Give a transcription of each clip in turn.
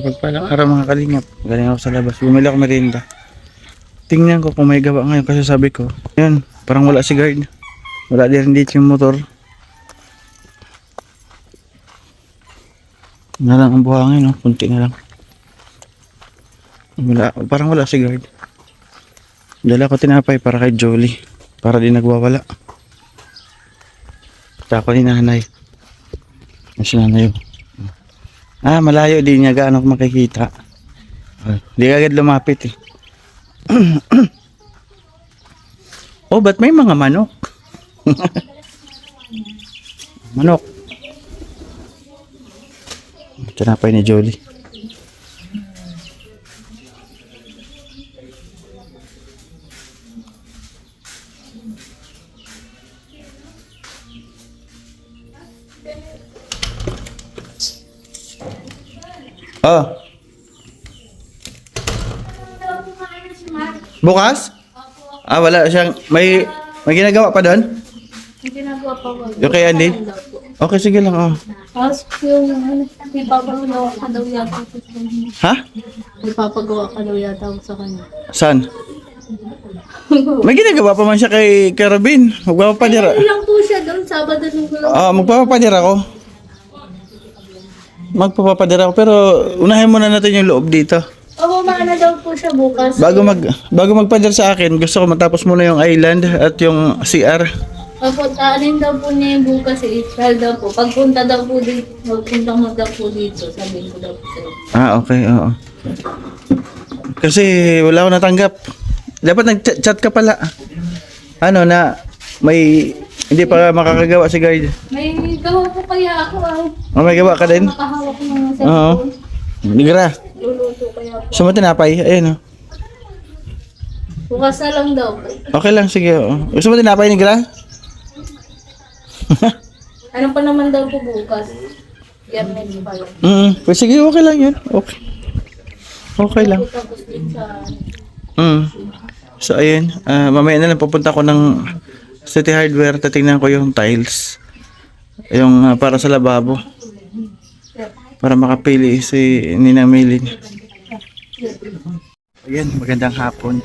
Pagpalang araw mga kalingap. Galing ako sa labas. Bumili ako merienda. Tingnan ko kung may gawa ngayon kasi sabi ko, yun, parang wala si guard. Wala din dito yung motor. Na lang ang buhangin, no? Kunti na lang. Wala, parang wala si guard. Dala ko tinapay para kay Jolie. Para di nagwawala. Tako ni nanay. Si nanay. Malayo din niya gaano ko makikita. Di agad lumapit eh. Oh, ba't may mga manok? Manok. Tinapay ni Jolie. Oh. Bukas? Wala siyang may ginagawa pa doon? May ginagawa pa ba? Yung kay Andy? Okay, sige lang. Oh. Tapos yung ipapagawa ka daw yata sa kanya. Ha? Ipapagawa ka daw yata sa kanya. Saan? May ginagawa pa man siya kay Robin. Magpapapadira. Ilang po siya doon, Sabado nung gulo. Magpapapadira ko. Magpapapadira ko pero unahin muna natin yung loob dito. Maana daw po siya bukas. Bago magpadira sa akin, gusto ko matapos muna yung island at yung CR. Pagpuntaan daw po niya yung bukas si Israel daw po. Pagpunta daw po dito, magpunta mo daw po dito, sabihin ko daw po sa'yo. Okay, oo. Kasi wala akong natanggap. Dapat nag-chat ka pala. Na may hindi pa makakagawa si guide. May gawa po kaya ako May gawa ka din? Makahawak ko ng Oo. cellphone. Nigra. Luluto kaya po. Gusto mo tinapay? Ayun. Bukas na lang daw po. Okay lang, sige. Gusto mo tinapay, Nigra? Ano pa naman daw po bukas? Biyernes pa lang. Pues sige, okay lang yun. Okay. Okay lang. Tapos din sa... So, ayun. Mamaya na lang pupunta ko ng City Hardware. Tatingnan ko yung tiles. Yung para sa lababo. Para makapili si Ninang Milin. Ayan, magandang hapon.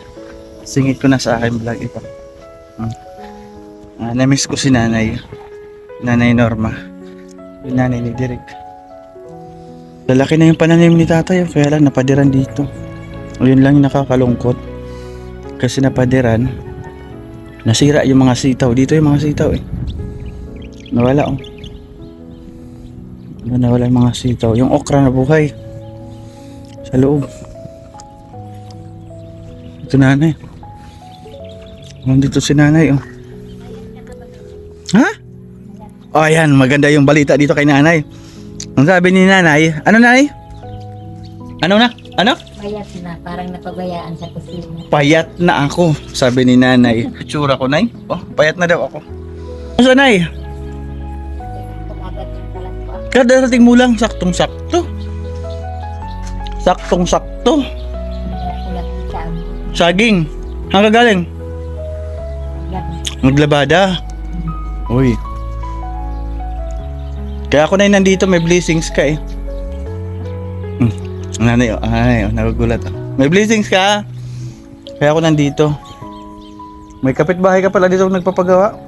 Singit ko na sa akin vlog ito. Na-miss ko si nanay. Nanay Norma. Yung nanay ni Derek. Lalaki na yung pananim ni tatay. Kaya lang napadiran dito. Yun lang yung nakakalungkot. Kasi napadiran. Nasira yung mga sitaw. Dito yung mga sitaw eh. Nawala oh. Nawala yung mga sitaw. Yung okra na buhay. Sa loob. Ito nanay. Nandito si nanay oh. Ha? Ayan, maganda yung balita dito kay nanay. Ang sabi ni nanay, ano nanay? Ano na? Ano? Payat na, parang napabayaan sa kusina. Payat na ako, sabi ni nanay. Itsura ko, nay. Oh, payat na daw ako. Ano nay? Kumagat yung talas ko. Kadarating mo lang, saktong-sakto. Saktong-sakto. Ulat sa Saging. Ang kagaling? Maglabada. Uy. Kaya ako na nandito, may blessings ka eh. Nanay, nagugulat. May blessings ka. Kaya ako nandito. May kapitbahay ka pala dito nagpapagawa.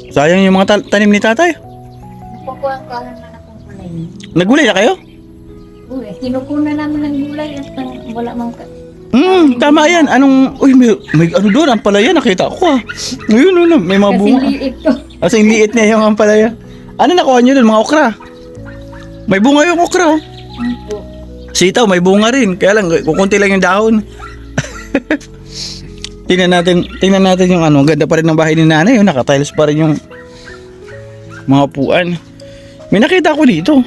Sayang yung mga tanim ni tatay. Kukuha ko lang na akong kulay. Nagulay na kayo? Uy, kinukuna namin ng gulay at wala mang Tama yan. Uy, may ano doon, ang palaya, nakita ko ah. Ngayon, may mga bunga. Kasi liit to. Kasi liit niya yung ang palaya. Ano nakuha nyo doon, mga okra? May bunga yung okra oh. Sitaw, may bunga rin. Kaya lang, kukunti lang yung dahon. Tingnan natin yung ano. Ganda pa rin ng bahay ni nanay. Naka-tiles pa rin yung mga upuan. May nakita ko dito.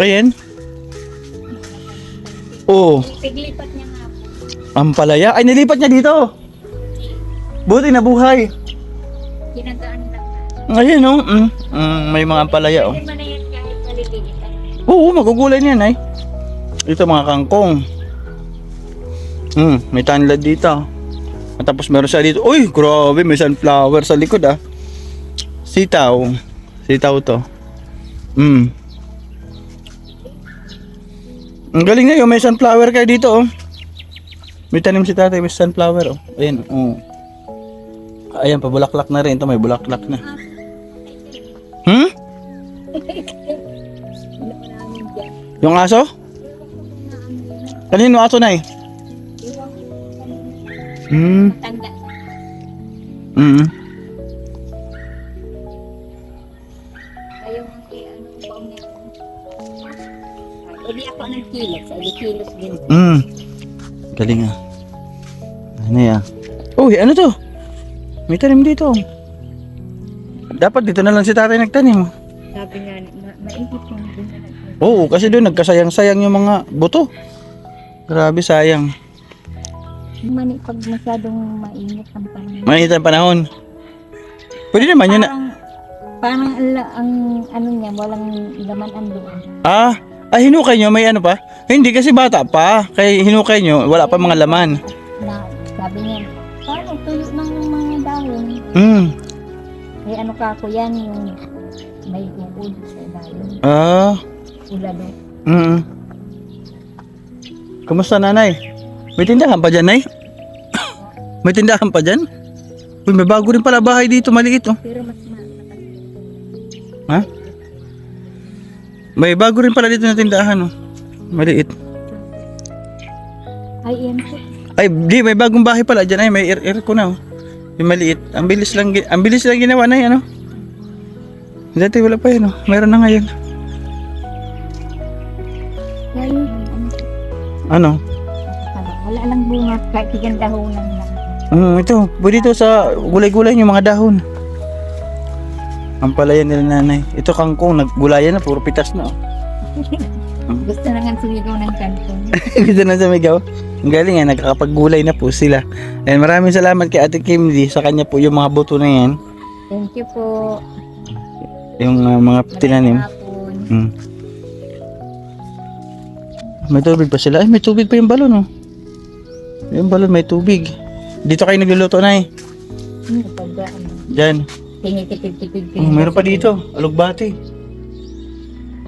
Ayan. Oh, Piglipat niya nga po. ang palaya. Ay, nilipat niya dito. Buti na buhay. Kinagaan lang na. Ayan oh. May mga palaya oh. Hindi ba na yan kahit maliliit? Oo, magugulay niyan ay. Ito mga kangkong. May tanlad dito. At tapos meron siya dito. Uy, grabe, may sunflower sa likod ah. Sitaw. Sitaw to. Ang galing na yun, may sunflower kayo dito oh. May tanim si tatay, may sunflower oh. Ayan oh. Ayan, pabulaklak na rin. Ito may bulaklak na. Hmm? Yung aso? Kanino aso na eh? Hmm. Tanda. Mm. Ayaw mo kaya ano ba niya. Hindi ako nagkilos. Ay, kilos din. Mm. Galing ah. Ano yan? Uy, ano to? May tanim dito. Dapat dito na lang si tatay nagtanim. Sabi nga, maigit mo din na Oo, kasi doon nagkasayang-sayang yung mga buto. Grabe sayang. Mani pag masyadong mainit ang panahon. Mainit ang panahon. Pwede naman yun na. Parang ang ano niya, walang laman ang loob. Hinukay nyo, may ano pa? Hindi kasi bata pa. Kaya hinukay nyo, wala pa mga laman. Na, sabi niya, parang tuyo ng mga dahon. Mm. Kaya ano ka ako yan, yung may uod sa dahon. Ulalo. Mm. Kumusta nanay? May tindahan pa dyan, nay? May tindahan pa dyan? Uy, may bago rin pala bahay dito, maliit oh. Pero mas Ha? May bago rin pala dito na tindahan oh. Maliit. ay, yan po. Ay, di, may bagong bahay pala dyan ay, may air ko na oh. Yung maliit. Ang bilis lang ginawa na yan oh. Dati wala pa yun oh. Meron na ngayon. Kaya yun, Ano? wala lang bunga, kahit tigang dahonan lang. Ito, pwede ito sa gulay-gulay yung mga dahon. Ang palayan nila nanay. Ito kangkong, naggulayan na, puro pitas na oh. Gusto na nga sumigaw ng kantong. Gusto na sumigaw. Ang galing nga, nakakapaggulay na po sila. And maraming salamat kay Ate Kimli. Sa kanya po yung mga buto na yan. Thank you po. Yung mga tinanim. Hapon. Mm. May tubig pa sila. Ay, may tubig pa yung balon oh. Yung balon may tubig. Dito kayo nagluluto na eh. Pag ano, Diyan. tinitipid-tipid. Meron pa dito. Alugbati.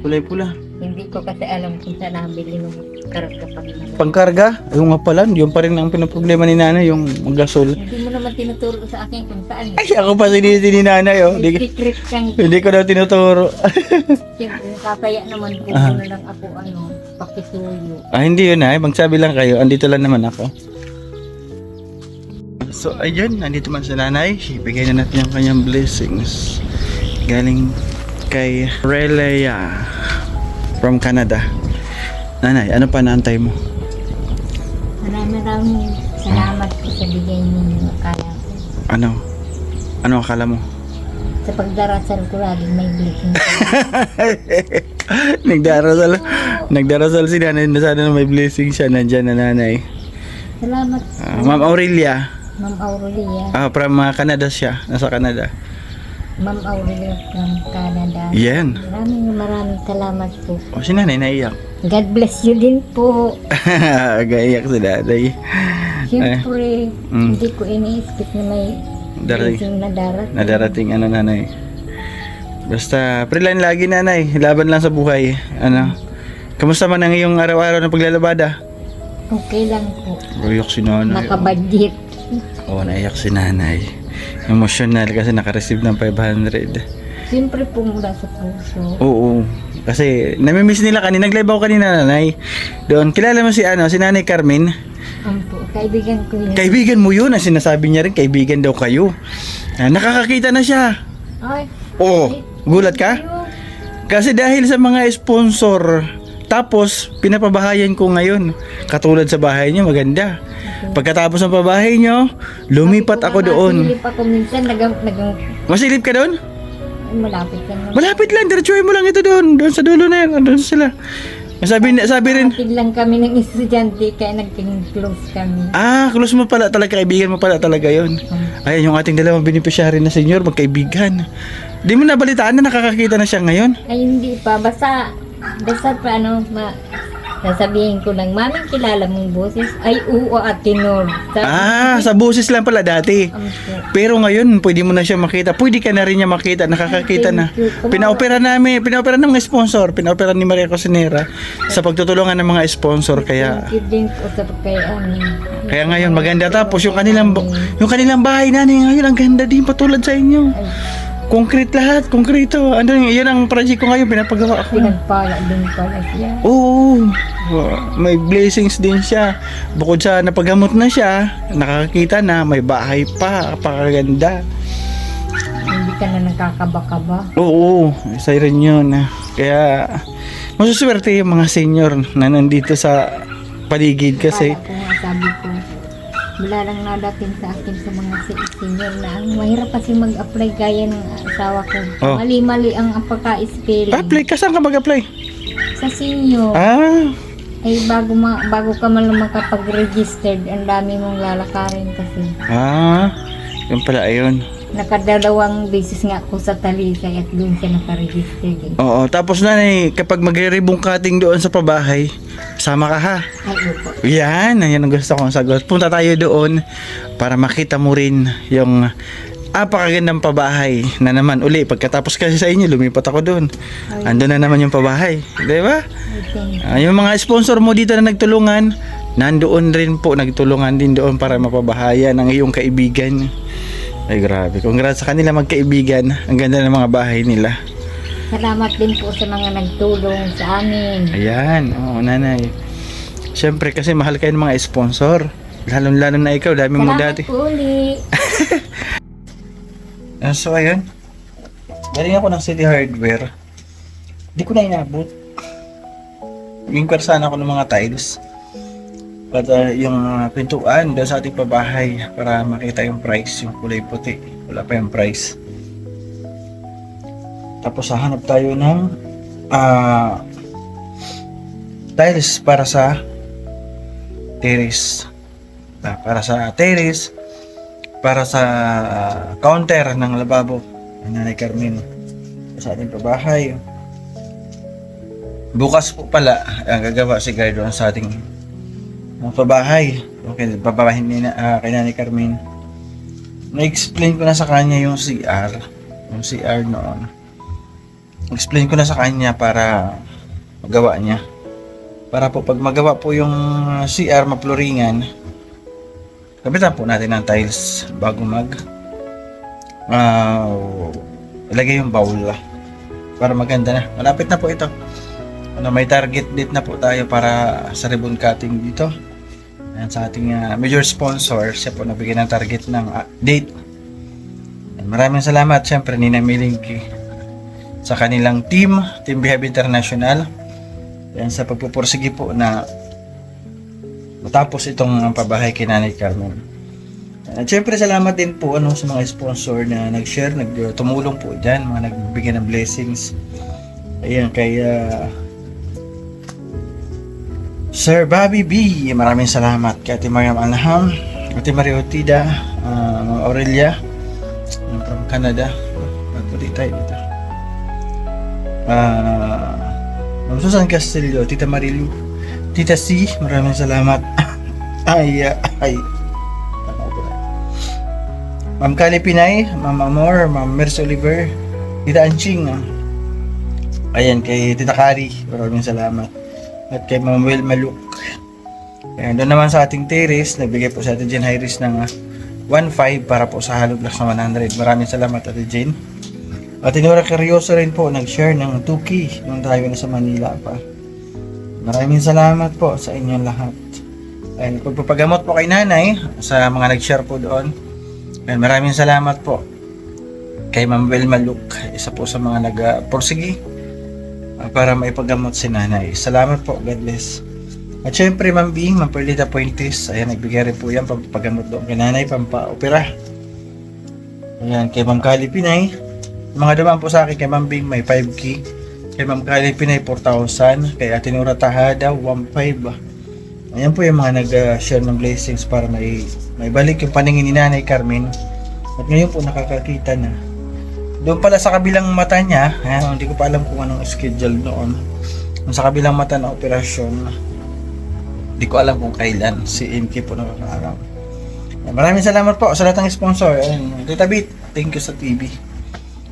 Kulay pula. Hindi ko kasi alam kung saan nabili ng karga pag Pangkarga? Yung nga pala, yung pa rin ang pinaproblema ni nanay, yung gasol. Hindi mo naman tinuturo sa akin kung saan. Ay, ako pa ni nanay oh. May secret kang Hindi ko daw tinuturo. siyempre nakakaya naman kung Ah. ano lang ako pakisuyo. Hindi yun ay, magsabi lang kayo, andito lang naman ako. So ayun, nandito man sa nanay, ibigay na natin yung kanyang blessings. Galing kay Relea from Canada. Nanay, ano pa naantay mo? Maraming salamat po sa bigay ninyo. Kaya ko. Ano? Ano akala mo? Sa pagdarasal ko laging may blessing. Nagdarasal si nanay na sana may blessing siya, nandyan na nanay. Salamat Ma'am Aurelia, Ma'am Aurelia. from Canada siya, nasa Canada. Ma'am Aurelia from Canada. Yan. Maraming salamat po. O si nanay naiyak. God bless you din po. Gaiyak si nanay. Siyempre, Mm. hindi ko ini-expect na may Darating. blessing na darating. Na darating ano nanay. Basta pre-line lagi nanay, laban lang sa buhay. Ano? Kamusta man ang iyong araw-araw na paglalabada? Okay lang po. Iyak si nanay. Nakabudget. Oo, naiyak si nanay. Emotional kasi naka-receive ng 500. Siyempre po mula sa puso. Oo. Kasi namimiss nila kanina. Nag-live ako kanina nanay. Doon, kilala mo si Nanay Carmen? Po, kaibigan ko yun. Kaibigan mo yun. Ang sinasabi niya rin, kaibigan daw kayo. Nakakakita na siya. Ay, Oo. Gulat ka? ayun. Kasi dahil sa mga sponsor, tapos pinapabahayan ko ngayon. Katulad sa bahay niyo, maganda. Pagkatapos ng pabahay niyo, lumipat ako doon. Masilip ako minsan, Masilip ka doon? malapit lang. Malapit lang, diretsuhin mo lang ito doon. Doon sa dulo na yan, doon sila. Sabi rin, Kapit lang kami ng estudyante, kaya naging-close kami. close mo pala talaga, kaibigan mo pala talaga yon. Ayan, yung ating dalawang beneficiary na senior, magkaibigan. Di mo nabalitaan na nakakakita na siya ngayon? Ay, hindi pa. Basta pa Sasabihin ko ng, Mami, kilala mong boses? Ay, oo, Ate Nor. Sa busis lang pala dati. Opo. Pero ngayon, pwede mo na siya makita. Pwede ka na rin niya makita. Nakakakita na. Pinaopera namin. Pinaopera ng mga sponsor. Pinaopera ni Maria Cosinera sa pagtutulungan ng mga sponsor. Kaya Thank you din po sa pagkayaan. kaya ngayon maganda. Tapos yung kanilang bahay na ngayon ang ganda din patulad sa inyo. Ay, Concrete lahat. Konkreto. Ano yun ang project ko ngayon. Pinapagawa ako. pinagpala din pala siya. Oo. May blessings din siya. Bukod sa napagamot na siya, nakakita na may bahay pa. Pakaganda. Hindi ka na nakakaba-kaba. Oo, isa rin yun. Kaya, masuswerte yung mga senior na nandito sa paligid kasi. Kala ko nga, sabi ko, wala lang nadating sa akin sa mga senior na ang mahirap kasi mag-apply gaya ng asawa ko. Oh. Mali-mali ang pagka-spelling. Apply ka, saan ka mag-apply? Sa senior, ay bago ka man lang makapag-registered, ang dami mong lalakarin kasi. Yun pala, ayun. Nakadalawang beses nga ako sa Talisay at doon siya nakaregistered. Oo, tapos na kapag magre-ribbon cutting doon sa pabahay, sama ka ha. Ay, opo. Yan ang gusto kong sagot. Punta tayo doon para makita mo rin yung apakagandang pabahay na naman uli. Pagkatapos kasi sa inyo, lumipat ako doon. Andun na naman yung pabahay. Di ba? Yung mga sponsor mo dito na nagtulungan, nandoon rin po, nagtulungan din doon para mapabahayan ang iyong kaibigan. Ay grabe. Congrats sa kanila magkaibigan. Ang ganda ng mga bahay nila. Salamat din po sa mga nagtulong sa amin. Ayan. Oo, nanay. Siyempre kasi mahal kayo ng mga sponsor. Lalo na ikaw. Dami mo dati. Salamat po uli. So ayun. Galing ako ng City Hardware. Di ko na inabot. Inquire sana ako ng mga tiles. At yung pintuan doon sa ating pabahay para makita yung price, yung kulay puti. Wala pa yung price. Tapos hahanap tayo ng tiles para sa terrace. Para sa terrace, para sa counter ng lababo ng Nanay Carmen sa ating pabahay. Bukas po pala gagawa si Guy doon sa ating pabahay. Okay, pabahay ni kay Nanay Carmen. Na-explain ko na sa kanya yung CR. Yung CR noon. Explain ko na sa kanya para magawa niya. Para po pag magawa po yung CR mapluringan, kapitan po natin ng tiles bago ilagay yung bowl para maganda na. Malapit na po ito. May target date na po tayo para sa ribbon cutting dito. Ayan, sa ating major sponsor, siya po nabigyan ng target ng date. Ayan, maraming salamat syempre ni Namilingki sa kanilang team Behave International. Ayan, sa pagpupursige po na matapos itong pabahay kay Nanay Carmen. At syempre salamat din po sa mga sponsor na nag-share, tumulong po dyan, mga nagbigay ng blessings. Ayan, kay Sir Bobby B, maraming salamat. Kay Ate Mariam Alham, Ate Maria Otida, Ma'am Aurelia from Canada. Magpuli tayo dito. Ma'am Susan Castillo, Tita Marilu, Tita C, maraming salamat. Ma'am Kali Pinay, Ma'am Amor, Ma'am Mercy Oliver, Tita Anching. Ayan, kay Tita Kari, maraming salamat. At kay Ma'am Will Maluk. Ayan, doon naman sa ating terrace, nagbigay po sa Ate Jane Iris ng 1.5 para po sa Halo Blocks na 100. Maraming salamat Ate Jane. At Inora Carrioso rin po nag-share ng 2K nung tayo na sa Manila pa. Maraming salamat po sa inyong lahat. Ayan, pagpapagamot po kay nanay sa mga nag-share po doon. Ayan, maraming salamat po kay Ma'am Will Maluk, isa po sa mga nag-porsige para maipagamot si nanay. Salamat po, God bless. At syempre Ma'am Bing, Ma'am Perlita Puentes, ayan, nagbigay rin po yan pampagamot doon kay nanay, pampa-opera. Ayan, kay Ma'am Kali Pinay, mga dumaan po sa akin kay Ma'am Bing may 5K, kay Ma'am Kali Pinay 4,000, kay Ate Nora Tahada 1,500. Ayan po yung mga nag-share ng blessings para may balik yung paningin ni Nanay Carmen. At ngayon po nakakakita na. Doon pala sa kabilang mata niya, hindi ko pa alam kung anong schedule noon. Sa kabilang mata na operasyon, Di ko alam kung kailan. Si MK po nakakaalam. Maraming salamat po sa lahat ng sponsor. Ayun, Tita Bit, thank you sa TV.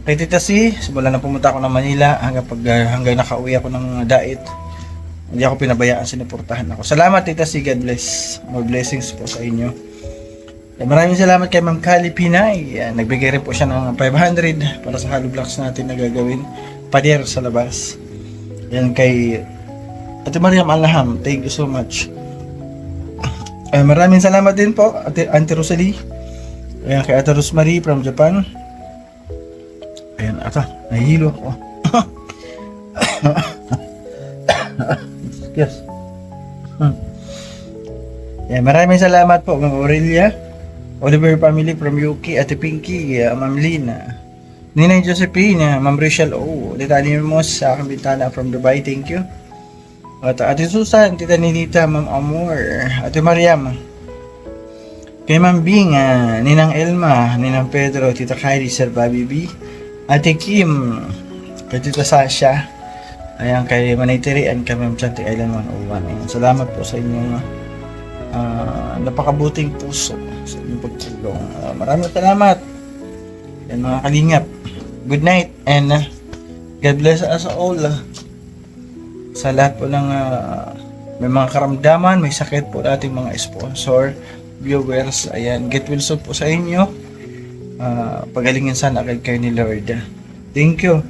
Kay Tita C, simula na pumunta ako ng Manila hanggang nakauwi ako ng diet. Hindi ako pinabayaan, sinuportahan ako. Salamat Tita C, God bless. More blessings po sa inyo. Maraming salamat kay Ma'am Kali Pinay. Nagbigay rin po siya ng 500 para sa hollow blocks natin na gagawin. Pader sa labas. Yan kay Ate Mariam Alham. Thank you so much. Maraming salamat din po Auntie Rosalie. Ayan, kay Ate Rosemary from Japan. Ayan, ata, nahihilo ako. Yes. Ayan, maraming salamat po Ma'am Aurelia, Oliver family from UK, Ate Pinky, Ma'am Lina, Ninay Josephine, Ma'am Rachel O, Tita Nimos sa aking bintana from Dubai, thank you. At Ate Susan, Tita Ninita, Ma'am Amor, Ate Mariam, kay Ma'am Bing, Ninang Elma, Ninang Pedro, Tita Kylie, Sir Bobby B, Ate Kim, kay Tita Sasha, ayan kay Manaytirian, kay Ma'am Chanti Island 101. Ayan, salamat po sa inyong napakabuting puso sa inyong pagtulong. Maraming salamat. Yan mga kalingap. Good night and God bless us all. Sa lahat po ng may mga karamdaman, may sakit po ating mga sponsor, viewers, ayan, get well soon po sa inyo. Pagalingin sana agad kayo ni Lord. Thank you.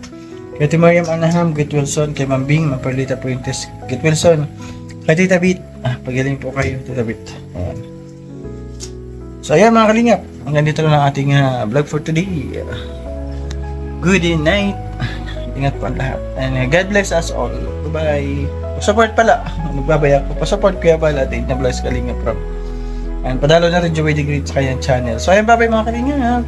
Kay Ate Mariam Anaham, get well soon. Kay Ma'am Bing, Maperlita Puentes, get well soon. Kay Tita Bit, pagaling po kayo, Tita Bit. Ayan. So ayan mga kalingap, hanggang dito lang ang ating vlog for today. Good night. Ingat po ang lahat. And God bless us all. Goodbye. Support pala. Magbabaya ko. Pa-support kuya pala. Date na vlogs Kalingap Rob. And padalo na rin Joey the Great sa kanyang channel. So ayan, bye-bye mga Kalingap.